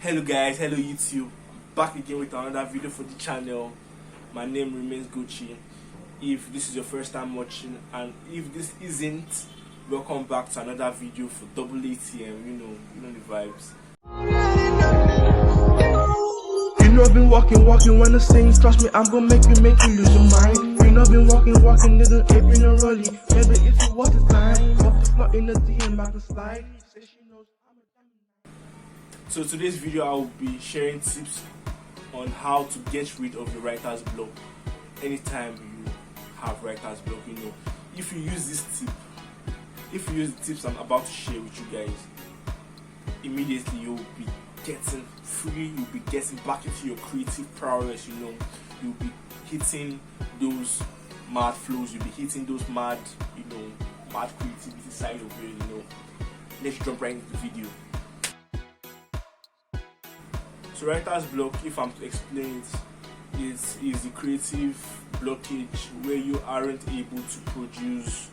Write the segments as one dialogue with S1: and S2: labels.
S1: Hello guys, hello YouTube, back again with another video for the channel. My name remains Gucci. If this is your first time watching, and if this isn't, welcome back to another video for double ATM. You know the vibes.
S2: You know I've been walking when the sings, trust me, I'm gonna make you lose your mind. You know I've been walking, there's an ape in a rollie. Maybe if you watch the time, off the floor in the DM back to slide.
S1: So today's video I will be sharing tips on how to get rid of your writer's block anytime you have writer's block. If you use the tips I'm about to share with you guys, immediately you'll be getting free, you'll be getting back into your creative prowess. You'll be hitting those mad flows, you'll be hitting those mad creativity side of you. Let's jump right into the video. So writer's block, if I'm to explain it, is the creative blockage where you aren't able to produce,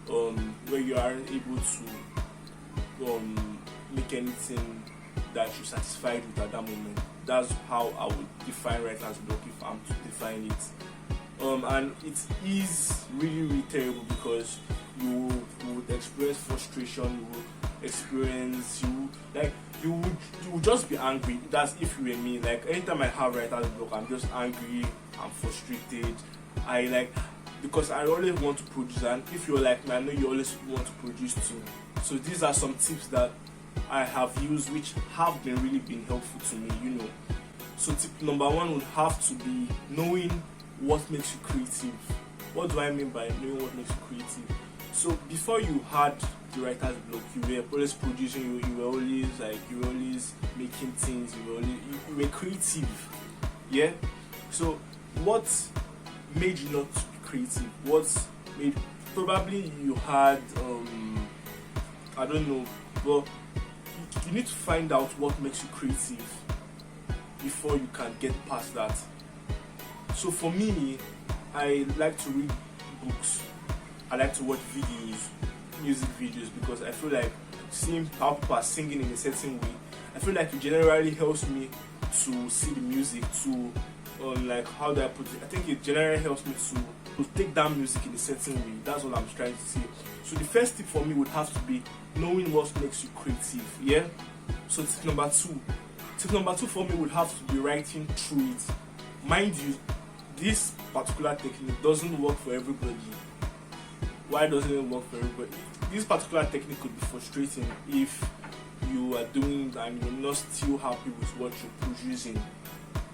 S1: where you aren't able to make anything that you're satisfied with at that moment. That's how I would define writer's block if I'm to define it. And it is really terrible because you would experience frustration, you would just be angry. That's if you were me. Like anytime I have writer's block, I'm just angry, I'm frustrated. Because I always want to produce, and if you're like me, I know you always want to produce too. So these are some tips that I have used which have really been helpful to me. So tip number one would have to be knowing what makes you creative. What do I mean by knowing what makes you creative? So before you had the writer's block, you were always producing, you were always making things, you were creative. Yeah? So what made you not be creative? Probably you had I don't know, but you need to find out what makes you creative before you can get past that. So for me, I like to read books, I like to watch music videos, because I feel like seeing how people are singing in a certain way, I feel like it generally helps me to see the music, to how do I put it? I think it generally helps me to take down music in a certain way. That's what I'm trying to say. So the first tip for me would have to be knowing what makes you creative. Yeah. So tip number two for me would have to be writing through it. Mind you, this particular technique doesn't work for everybody. Why doesn't it work for everybody? This particular technique could be frustrating if you are doing it and you're not still happy with what you're producing.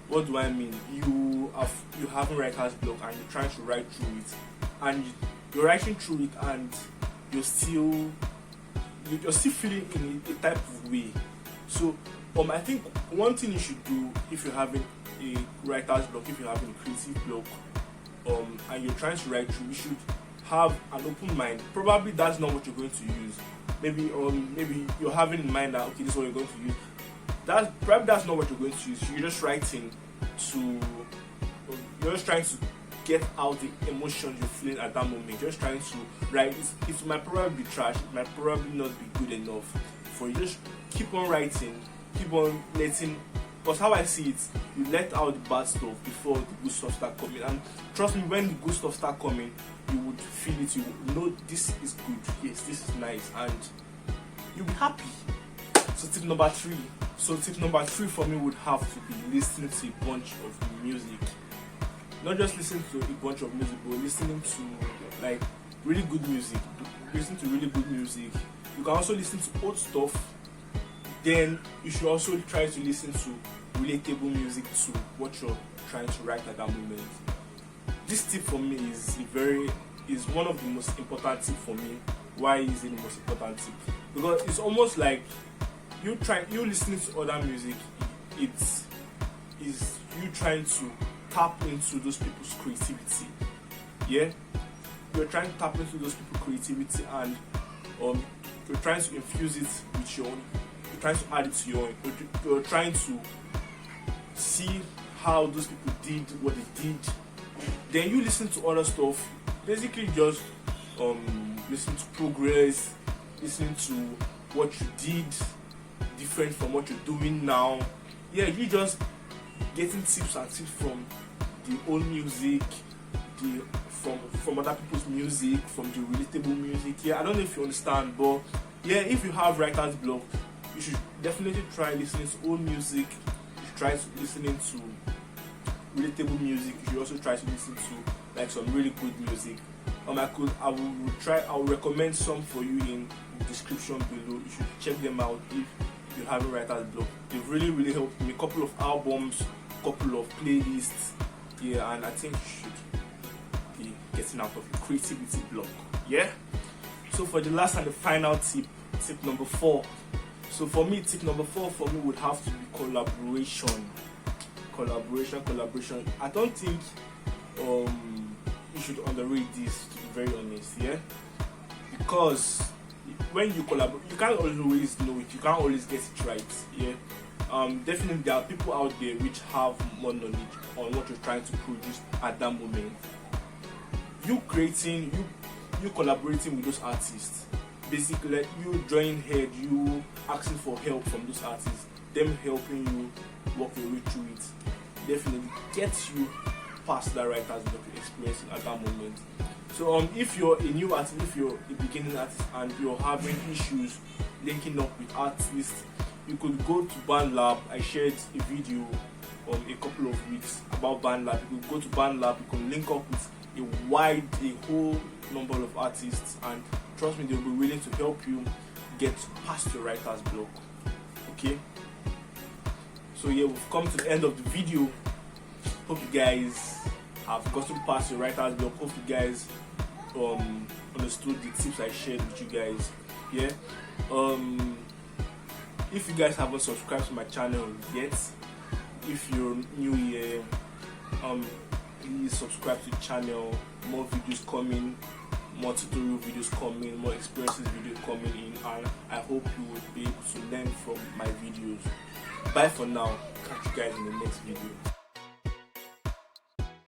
S1: What do I mean? You have a writer's block and you're trying to write through it, and you're writing through it and you're still feeling in a type of way. So I think one thing you should do if you're having a writer's block, if you're having a creative block, and you're trying to write through, you should have an open mind. Probably that's not what you're going to use. Maybe you're having in mind that okay, this is what you're going to use. That's not what you're going to use. You're just trying to get out the emotions you're feeling at that moment. You're just trying to write. It might probably be trash. It might probably not be good enough for you. Just keep on writing. Keep on letting. Because how I see it, you let out the bad stuff before the good stuff start coming. And trust me, when the good stuff start coming, you would feel it. You would know this is good. Yes, this is nice, and you'll be happy. So tip number three for me would have to be listening to a bunch of music. Not just listening to a bunch of music, but listening to really good music. Listen to really good music. You can also listen to old stuff. Then you should also try to listen to relatable music to what you're trying to write at that moment. This tip for me is one of the most important tips for me. Why is it the most important tip? Because it's almost like you listening to other music. It's you trying to tap into those people's creativity. Yeah, you're trying to tap into those people's creativity, and you're trying to infuse it with your own. You're trying to add it to your own. You're trying to see how those people did what they did. Then you listen to other stuff. Basically, just listen to progress, listen to what you did, different from what you're doing now. Yeah, you just getting tips and tips from the old music, from other people's music, from the relatable music. Yeah, I don't know if you understand, but yeah, if you have writer's block, you should definitely try listening to old music. You should try listening to relatable music. You should also try to listen to like some really good music. I will recommend some for you in the description below. You should check them out if you have a writer's block. They've really helped me. A couple of albums, couple of playlists. Yeah, and I think you should be getting out of your creativity block. Yeah. So for the last and the final tip number 4. So for me, tip number 4 for me would have to be collaboration. I don't think you should underrate this, to be very honest. Yeah, because when you collaborate, you can't always know it. You can't always get it right. Yeah. Definitely there are people out there which have more knowledge on what you're trying to produce at that moment. You collaborating with those artists, basically like you joining head, you asking for help from those artists, them helping you work your way through it, definitely gets you past that writer's block you're experiencing at that moment. So if you're a new artist, if you're a beginning artist and you're having issues linking up with artists, you could go to BandLab. I shared a video a couple of weeks about BandLab. You could go to BandLab, you can link up with a whole number of artists, and trust me, they'll be willing to help you get past your writer's block. Okay, so yeah, we've come to the end of the video. Hope you guys have gotten past your writer's block. Hope you guys understood the tips I shared with you guys. Yeah. If you guys haven't subscribed to my channel yet, if you're new here, please subscribe to the channel. More videos coming, more tutorial videos coming, more experiences videos coming in, and I hope you will be able to learn from my videos. Bye for now. Catch you guys in the next video.